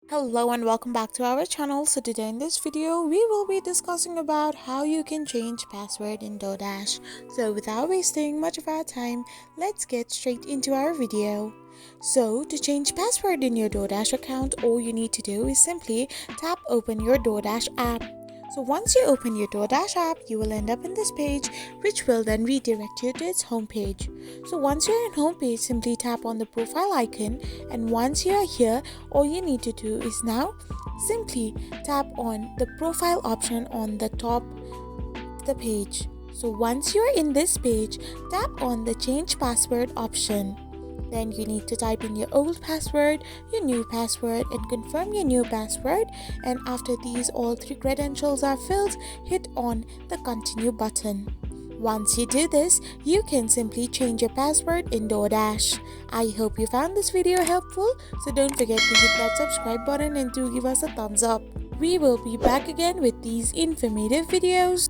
Hello and welcome back to our channel. So today in this video we will be discussing about how you can change password in Doordash. So without wasting much of our time, let's get straight into our video. So to change password in your Doordash account, all you need to do is simply tap open your Doordash app. So once you open your Doordash app, you will end up in this page, which will then redirect you to its homepage. So once you're in homepage, simply tap on the profile icon, and once you are here, all you need to do is now simply tap on the profile option on the top of the page. So once you're in this page, tap on the change password option. Then you need to type in your old password, your new password, and confirm your new password. And after these all three credentials are filled, hit on the continue button. Once you do this, you can simply change your password in Doordash. I hope you found this video helpful, so don't forget to hit that subscribe button and do give us a thumbs up. We will be back again with these informative videos.